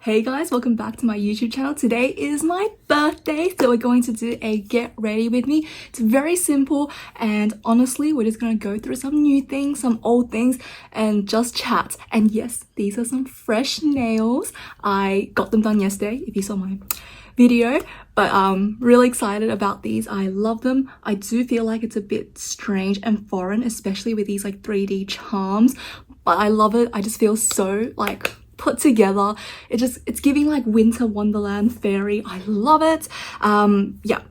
Hey guys, welcome back to my YouTube channel. Today is my birthday, so we're going to do a get ready with me. It's very simple, and honestly, we're just going to go through some new things, some old things, and just chat. And yes, these are some fresh nails. I got them done yesterday, if you saw my video, but I'm really excited about these. I love them. I do feel like it's a bit strange and foreign, especially with these like 3D charms, but I love it. I just feel so like put together. It's giving like winter wonderland fairy. I love it. Yeah,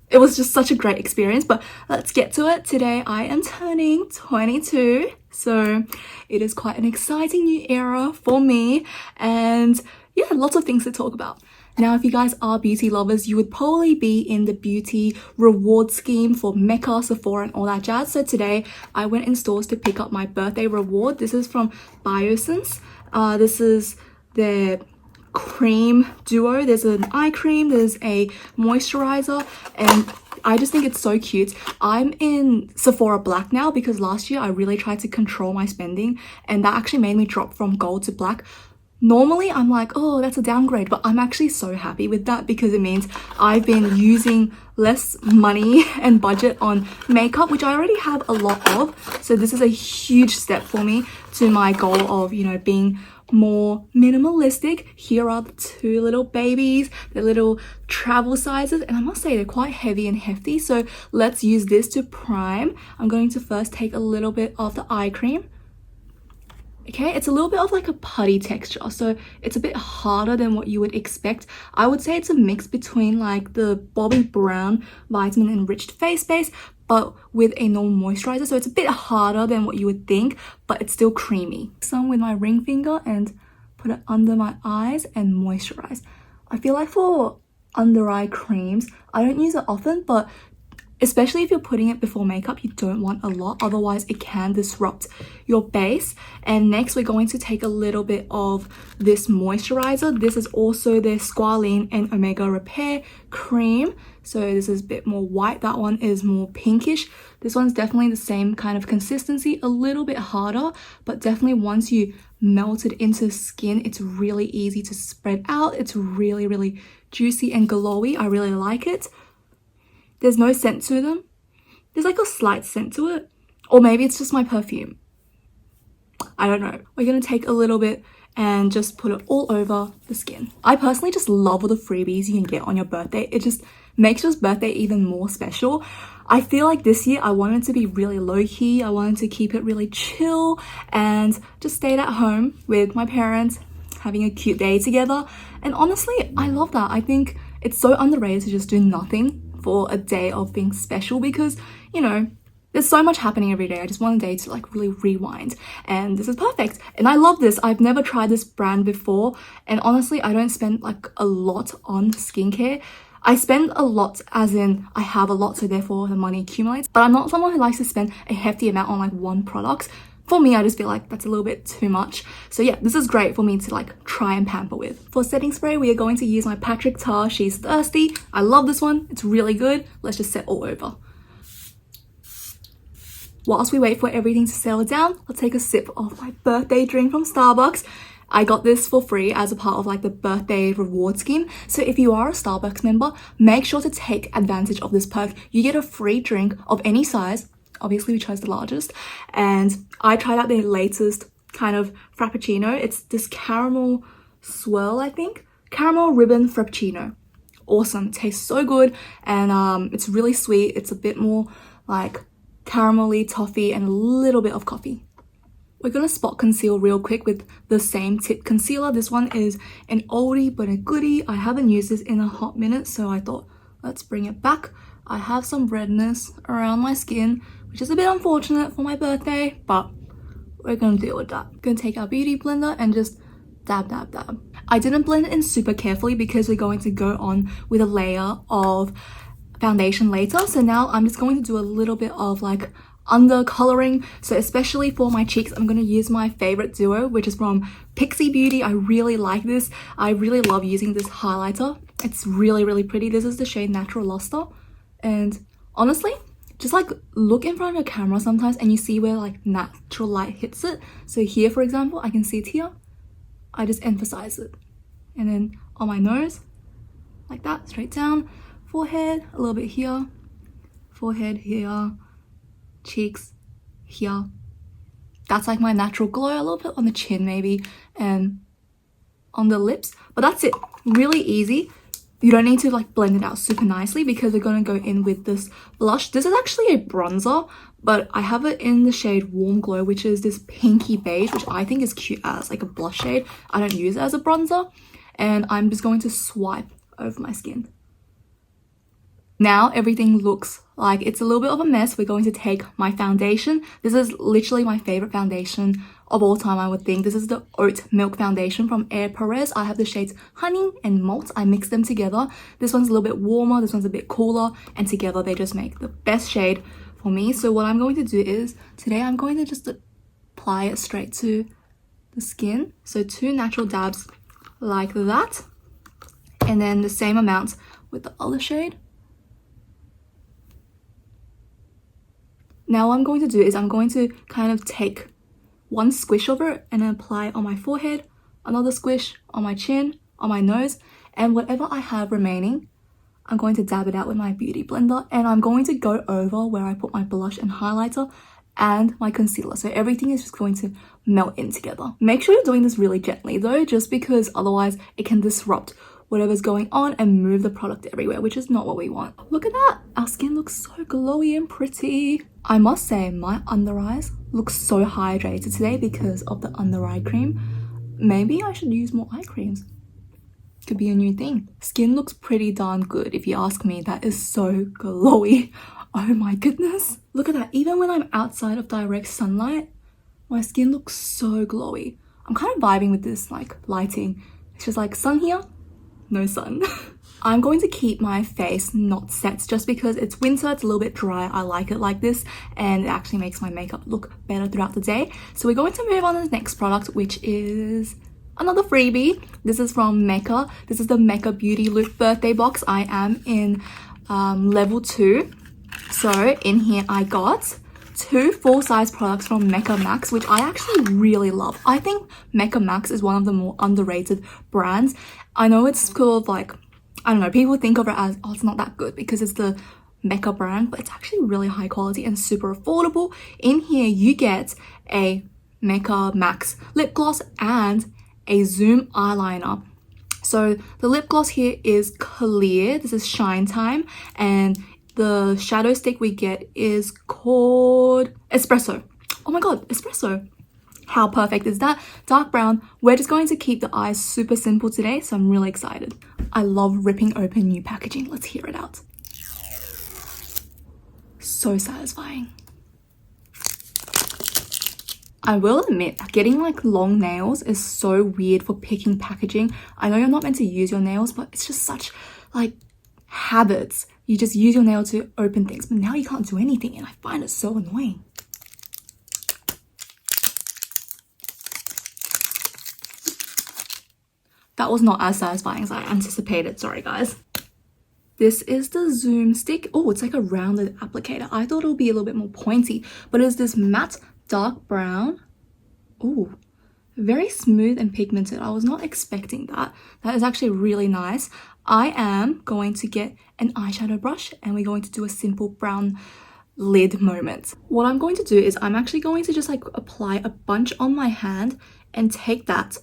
it was just such a great experience. But let's get to it. Today I am turning 22, so it is quite an exciting new era for me, and yeah, lots of things to talk about. Now, if you guys are beauty lovers, you would probably be in the beauty reward scheme for Mecca, Sephora, and all that jazz. So today I went in stores to pick up my birthday reward. This is from Biosense. This is their cream duo. There's an eye cream, there's a moisturizer, and I just think it's so cute. I'm in Sephora Black now because last year I really tried to control my spending, and that actually made me drop from gold to black. Normally I'm like, oh, that's a downgrade, but I'm actually so happy with that because it means I've been using less money and budget on makeup, which I already have a lot of. So this is a huge step for me to my goal of, you know, being more minimalistic. Here are the two little babies, the little travel sizes, and I must say they're quite heavy and hefty. So let's use this to prime. I'm going to first take a little bit of the eye cream. Okay, it's a little bit of like a putty texture, so it's a bit harder than what you would expect. I would say it's a mix between like the Bobbi Brown vitamin enriched face base, but with a normal moisturizer, so it's a bit harder than what you would think, but it's still creamy. Some with my ring finger and put it under my eyes and moisturize. I feel like for under eye creams, I don't use it often, but especially if you're putting it before makeup, you don't want a lot, otherwise it can disrupt your base. And next we're going to take a little bit of this moisturizer. This is also their Squalene and Omega Repair cream. So this is a bit more white, that one is more pinkish. This one's definitely the same kind of consistency, a little bit harder, but definitely once you melt it into skin, it's really easy to spread out. It's really juicy and glowy. I really like it. There's no scent to them. There's like a slight scent to it. Or maybe it's just my perfume. I don't know. We're going to take a little bit and just put it all over the skin. I personally just love all the freebies you can get on your birthday. It just makes your birthday even more special. I feel like this year I wanted to be really low-key. I wanted to keep it really chill and just stayed at home with my parents, having a cute day together. And honestly, I love that. I think it's so underrated to just do nothing for a day of being special because, you know, there's so much happening every day. I just want a day to like really rewind, and this is perfect. And I love this. I've never tried this brand before, and honestly I don't spend like a lot on skincare. I spend a lot as in I have a lot, so therefore the money accumulates, but I'm not someone who likes to spend a hefty amount on like one product. For me, I just feel like that's a little bit too much. So yeah, this is great for me to like try and pamper with. For setting spray, we are going to use my Patrick Ta She's Thirsty. I love this one. It's really good. Let's just set all over. Whilst we wait for everything to settle down, I'll take a sip of my birthday drink from Starbucks. I got this for free as a part of like the birthday reward scheme. So if you are a Starbucks member, make sure to take advantage of this perk. You get a free drink of any size. Obviously we chose the largest, and I tried out their latest kind of frappuccino. It's this caramel swirl, I think, caramel ribbon frappuccino. Awesome. It tastes so good, and it's really sweet. It's a bit more like caramelly toffee and a little bit of coffee. We're gonna spot conceal real quick with the same tip concealer. This one is an oldie but a goodie. I haven't used this in a hot minute, so I thought let's bring it back. I have some redness around my skin, which is a bit unfortunate for my birthday, but we're gonna deal with that. Gonna take our beauty blender and just dab. I didn't blend it in super carefully because we're going to go on with a layer of foundation later. So now I'm just going to do a little bit of like under coloring. So especially for my cheeks, I'm going to use my favorite duo, which is from Pixie Beauty. I really like this. I really love using this highlighter. It's really pretty. This is the shade Natural Luster, and honestly, just like look in front of your camera sometimes and you see where like natural light hits it. So here, for example, I can see it here. I just emphasize it. And then on my nose, like that, straight down. Forehead, a little bit here. Forehead here. Cheeks here. That's like my natural glow. A little bit on the chin maybe, and on the lips. But that's it. Really easy. You don't need to like blend it out super nicely because we're going to go in with this blush. This is actually a bronzer, but I have it in the shade Warm Glow, which is this pinky beige, which I think is cute as like a blush shade. I don't use it as a bronzer. And I'm just going to swipe over my skin. Now everything looks like it's a little bit of a mess. We're going to take my foundation. This is literally my favorite foundation of all time, I would think. This is the Oat Milk Foundation from Air Perez. I have the shades Honey and Malt. I mix them together. This one's a little bit warmer, this one's a bit cooler, and together they just make the best shade for me. So what I'm going to do is, today I'm going to just apply it straight to the skin. So 2 natural dabs like that. And then the same amount with the other shade. Now what I'm going to do is I'm going to kind of take one squish of it and then apply it on my forehead, another squish on my chin, on my nose, and whatever I have remaining, I'm going to dab it out with my beauty blender, and I'm going to go over where I put my blush and highlighter and my concealer. So everything is just going to melt in together. Make sure you're doing this really gently though, just because otherwise it can disrupt whatever's going on and move the product everywhere, which is not what we want. Look at that, our skin looks so glowy and pretty. I must say my under eyes look so hydrated today because of the under eye cream. Maybe I should use more eye creams. Could be a new thing. Skin looks pretty darn good if you ask me. That is so glowy. Oh my goodness. Look at that, even when I'm outside of direct sunlight, my skin looks so glowy. I'm kind of vibing with this like lighting. It's just like sun here, no sun. I'm going to keep my face not set just because it's winter, it's a little bit dry. I like it like this and it actually makes my makeup look better throughout the day. So we're going to move on to the next product, which is another freebie. This is from Mecca. This is the Mecca Beauty Loop birthday box. I am in level 2. So in here I got 2 full-size products from Mecca Max, which I actually really love. I think Mecca Max is one of the more underrated brands. I know it's called like, I don't know, people think of it as, oh, it's not that good because it's the Mecca brand, but it's actually really high quality and super affordable. In here you get a Mecca Max lip gloss and a Zoom eyeliner. So the lip gloss here is clear. This is Shine Time, and the shadow stick we get is called Espresso. Oh my god, Espresso. How perfect is that? Dark brown. We're just going to keep the eyes super simple today, so I'm really excited. I love ripping open new packaging. Let's hear it out. So satisfying. I will admit, getting like long nails is so weird for picking packaging. I know you're not meant to use your nails, but it's just such like habits. You just use your nail to open things, but now you can't do anything and I find it so annoying. That was not as satisfying as I anticipated, sorry guys. This is the Zoom stick. Oh, it's like a rounded applicator. I thought it would be a little bit more pointy, but it's this matte dark brown. Oh, very smooth and pigmented. I was not expecting that. That is actually really nice. I am going to get an eyeshadow brush and we're going to do a simple brown lid moment. What I'm going to do is I'm actually going to just like apply a bunch on my hand and take that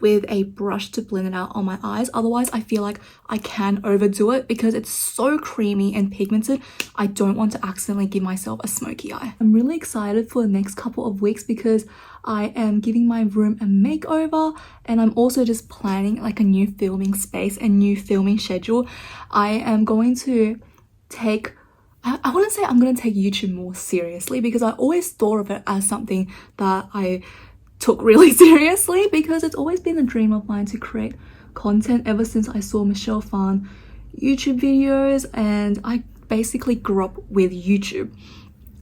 with a brush to blend it out on my eyes. Otherwise, I feel like I can overdo it because it's so creamy and pigmented. I don't want to accidentally give myself a smoky eye. I'm really excited for the next couple of weeks because I am giving my room a makeover and I'm also just planning like a new filming space and new filming schedule. I am going to take, I wouldn't say I'm going to take YouTube more seriously because I always thought of it as something that I took really seriously because it's always been a dream of mine to create content ever since I saw Michelle Phan YouTube videos, and I basically grew up with YouTube.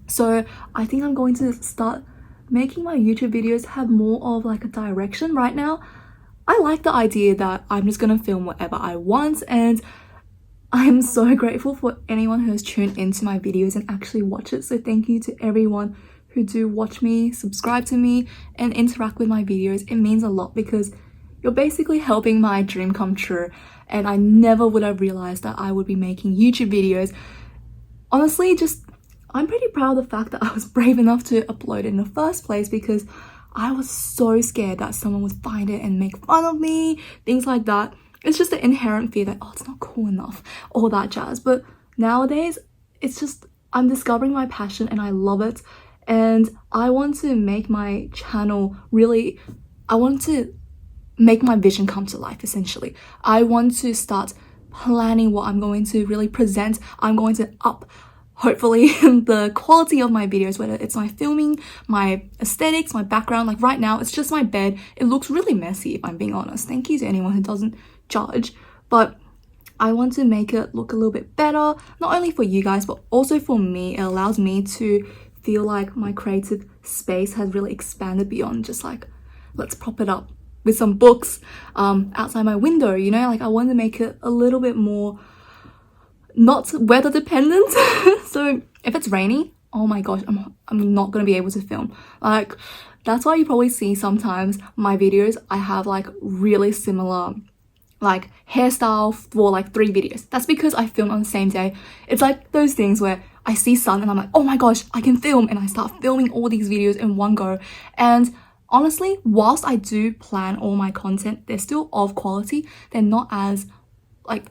So I think I'm going to start making my YouTube videos have more of like a direction. Right now I like the idea that I'm just gonna film whatever I want, and I'm so grateful for anyone who has tuned into my videos and actually watch it. So thank you to everyone who do watch me, subscribe to me and interact with my videos. It means a lot because you're basically helping my dream come true. And I never would have realized that I would be making YouTube videos. Honestly, I'm pretty proud of the fact that I was brave enough to upload it in the first place, because I was so scared that someone would find it and make fun of me, things like that. It's just the inherent fear that, oh, it's not cool enough, all that jazz. But nowadays, it's just, I'm discovering my passion and I love it. And I want to make my channel really, I want to make my vision come to life, essentially. I want to start planning what I'm going to really present. I'm going to up, hopefully, the quality of my videos, whether it's my filming, my aesthetics, my background. Like right now, it's just my bed. It looks really messy, if I'm being honest. Thank you to anyone who doesn't judge. But I want to make it look a little bit better, not only for you guys, but also for me. It allows me to feel like my creative space has really expanded beyond just like, let's prop it up with some books outside my window, you know? Like I want to make it a little bit more not weather dependent. So if it's rainy, oh my gosh, I'm not gonna be able to film. Like that's why you probably see sometimes my videos, I have like really similar like hairstyle for like 3 videos. That's because I film on the same day. It's like those things where I see sun and I'm like, oh my gosh, I can film, and I start filming all these videos in one go. And honestly, whilst I do plan all my content, they're still of quality. They're not as like,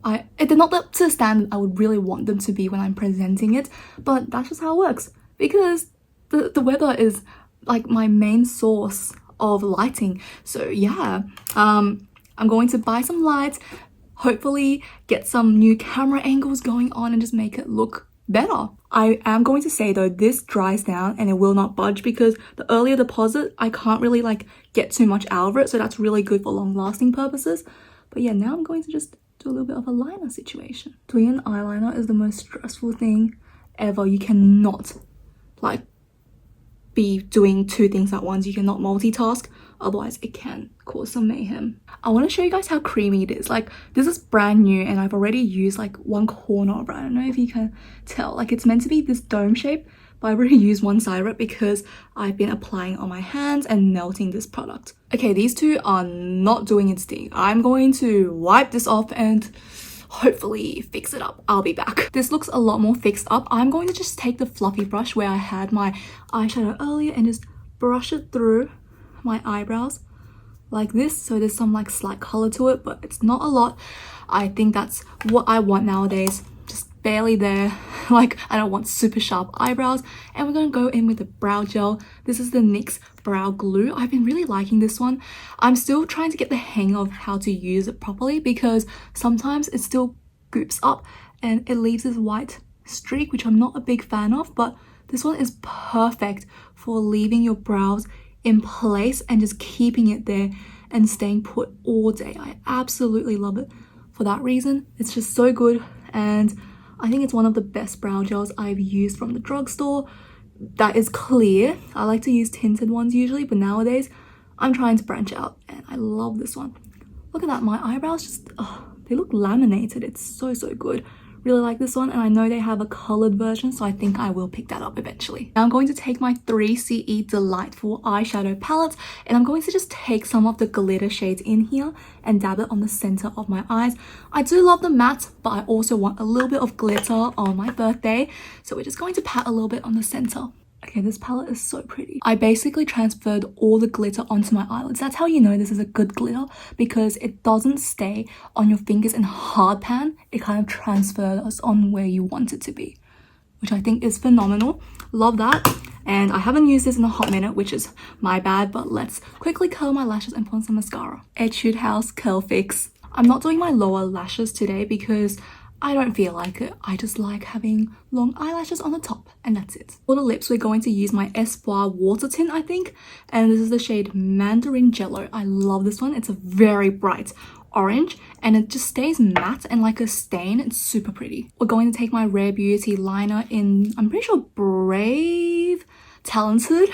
they're not up to the standard I would really want them to be when I'm presenting it, but that's just how it works, because the weather is like my main source of lighting. So yeah, I'm going to buy some lights, hopefully get some new camera angles going on and just make it look better. I am going to say though, this dries down and it will not budge, because the earlier deposit, I can't really like get too much out of it, so that's really good for long lasting purposes. But yeah, now I'm going to just do a little bit of a liner situation. Doing an eyeliner is the most stressful thing ever. You cannot like be doing 2 things at once. You cannot multitask, otherwise it can cause some mayhem. I want to show you guys how creamy it is. Like this is brand new and I've already used like one corner of it. I don't know if you can tell, like it's meant to be this dome shape, but I've already used one side of it because I've been applying on my hands and melting this product. Okay, these 2 are not doing its thing. I'm going to wipe this off and hopefully fix it up. I'll be back. This looks a lot more fixed up. I'm going to just take the fluffy brush where I had my eyeshadow earlier and just brush it through my eyebrows like this, so there's some like slight color to it, but it's not a lot. I think that's what I want nowadays, just barely there. Like I don't want super sharp eyebrows. And we're gonna go in with the brow gel. This is the NYX brow glue. I've been really liking this one. I'm still trying to get the hang of how to use it properly, because sometimes it still goops up and it leaves this white streak, which I'm not a big fan of, but this one is perfect for leaving your brows in place and just keeping it there and staying put all day. I absolutely love it for that reason. It's just so good, and I think it's one of the best brow gels I've used from the drugstore that is clear. I like to use tinted ones usually, but nowadays I'm trying to branch out and I love this one. Look at that, my eyebrows just, they look laminated. It's so good. Really like this one, and I know they have a colored version, so I think I will pick that up eventually. Now I'm going to take my 3CE Delightful eyeshadow palette, and I'm going to just take some of the glitter shades in here and dab it on the center of my eyes. I do love the matte, but I also want a little bit of glitter on my birthday, so we're just going to pat a little bit on the center. Okay, this palette is so pretty. I basically transferred all the glitter onto my eyelids. That's how you know this is a good glitter, because it doesn't stay on your fingers in hard pan. It kind of transfers on where you want it to be, which I think is phenomenal. Love that. And I haven't used this in a hot minute, which is my bad, but let's quickly curl my lashes and put on some mascara. Etude House Curl Fix. I'm not doing my lower lashes today because I don't feel like it. I just like having long eyelashes on the top, and that's it. For the lips, we're going to use my Espoir Water Tint, I think. And this is the shade Mandarin Jello. I love this one. It's a very bright orange and it just stays matte and like a stain. It's super pretty. We're going to take my Rare Beauty liner in, I'm pretty sure, Brave Talented.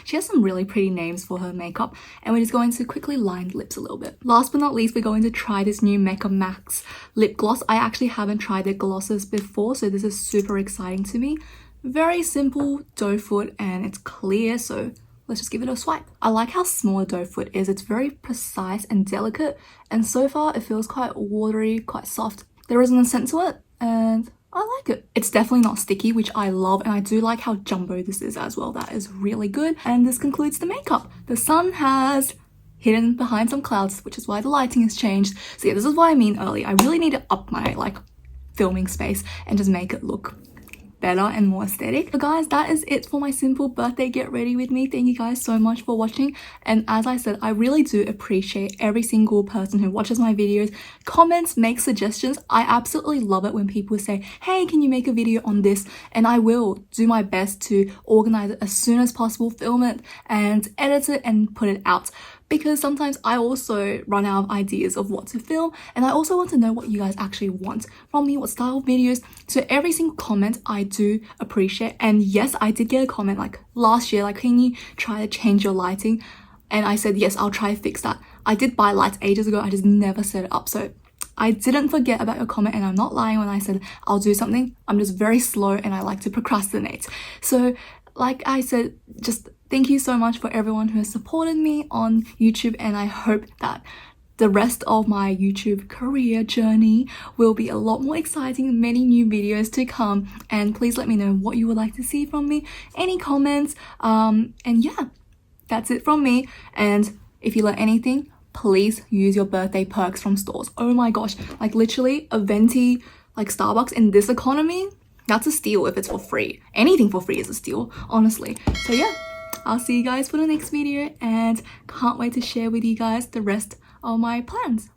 She has some really pretty names for her makeup, and we're just going to quickly line the lips a little bit. Last but not least, we're going to try this new Makeup Max lip gloss. I actually haven't tried their glosses before, so this is super exciting to me. Very simple doe foot and it's clear, so let's just give it a swipe. I like how small the doe foot is. It's very precise and delicate, and so far it feels quite watery, quite soft. There isn't a scent to it, and I like it. It's definitely not sticky, which I love, and I do like how jumbo this is as well. That is really good. And this concludes the makeup. The sun has hidden behind some clouds, which is why the lighting has changed. So yeah, this is what I mean earlier. I really need to up my filming space and just make it look better and more aesthetic. So guys, that is it for my simple birthday get ready with me. Thank you guys so much for watching, and as I said, I really do appreciate every single person who watches my videos, comments, makes suggestions. I absolutely love it when people say, hey, can you make a video on this? And I will do my best to organize it as soon as possible, film it and edit it and put it out, because sometimes I also run out of ideas of what to film, and I also want to know what you guys actually want from me, what style of videos. So every single comment I do appreciate. And yes, I did get a comment last year, can you try to change your lighting? And I said yes, I'll try to fix that. I did buy lights ages ago, I just never set it up. So I didn't forget about your comment, and I'm not lying when I said I'll do something. I'm just very slow and I like to procrastinate. So like I said, just thank you so much for everyone who has supported me on YouTube, and I hope that the rest of my YouTube career journey will be a lot more exciting, many new videos to come. And please let me know what you would like to see from me, any comments, and yeah, that's it from me. And if you learn anything, please use your birthday perks from stores. Oh my gosh, literally a venti Starbucks in this economy, that's a steal if it's for free. Anything for free is a steal, honestly. So yeah, I'll see you guys for the next video, and can't wait to share with you guys the rest of my plans.